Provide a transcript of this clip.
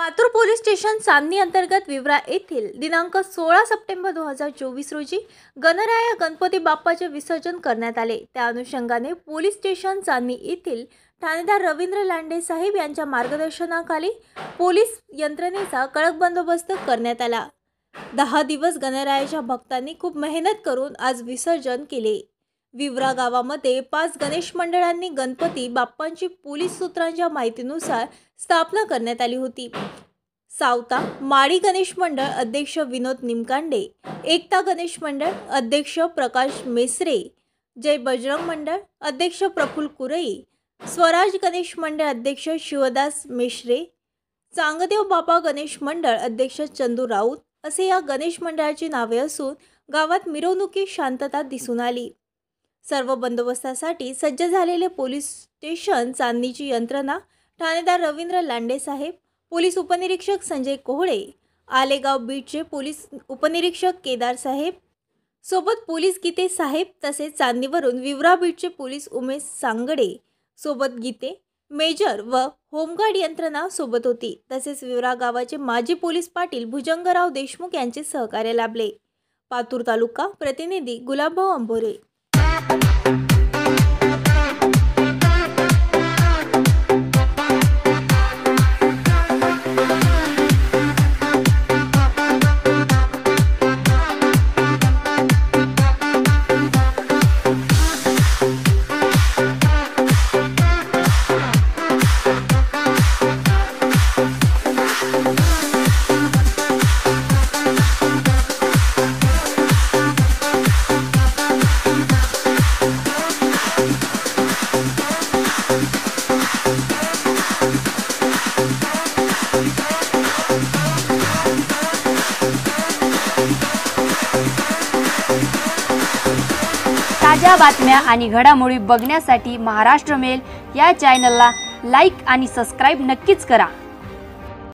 Patur police station चांदणी अंतर्गत विवरा येथील दिनांक 16 सप्टेंबर 2024 रोजी गणराया गणपती बाप्पाचे विसर्जन करण्यात आले। त्या अनुषंगाने पोलीस स्टेशन चांदणी येथील ठाणेदार रवींद्र लांडे साहेब यांच्या मार्गदर्शनाखाली पोलीस यंत्रणेचा कडक बंदोबस्त करण्यात आला। 10 दिवस गणरायाच्या भक्तांनी खूप मेहनत करून आज विसर्जन केले। विवरा गावामध्ये 5 गणेश मंडळांनी गणपती बाप्पांची पोलीस सूत्रांच्या माहितीनुसार स्थापना करण्यात आली होती। सावता माडी गणेश मंडळ अध्यक्ष विनोद निमकांडे, एकता गणेश मंडळ अध्यक्ष प्रकाश मेसरे, जय बजरंग मंडळ अध्यक्ष प्रफुल्ल कुरई, स्वराज गणेश मंडळ अध्यक्ष शिवदास मेश्रे, चांगदेव बाबा गणेश मंडळ अध्यक्ष चंदू राऊत असे या गणेश मंडळाची नावे असून गावात मिरवणुकीत शांतता दिसून आली। सर्व बंदोबस्तासाठी सज्ज झालेले पोलीस स्टेशन चांदणीची यंत्रणा ठाणेदार रवींद्र लांडे साहेब, पोलीस उपनिरीक्षक संजय कोहळे, आलेगाव बीटचे पोलीस उपनिरीक्षक केदार साहेब सोबत पोलीस गीते साहेब तसेच चांदणीवरून विवरा बीटचे पोलीस उमेश सांगडे सोबत गीते मेजर व होमगार्ड यंत्रणा सोबत होती। तसेच विवरा गावाचे माजी पोलीस पाटील भुजंगराव देशमुख यांचे सहकार्य लाभले। पातूर तालुका प्रतिनिधी गुलाबभाऊ अंबोरे। ताज्या बातम्या आणि घडामोडी बघण्यासाठी महाराष्ट्र मेल या चॅनलला लाईक आणि सबस्क्राईब नक्कीच करा।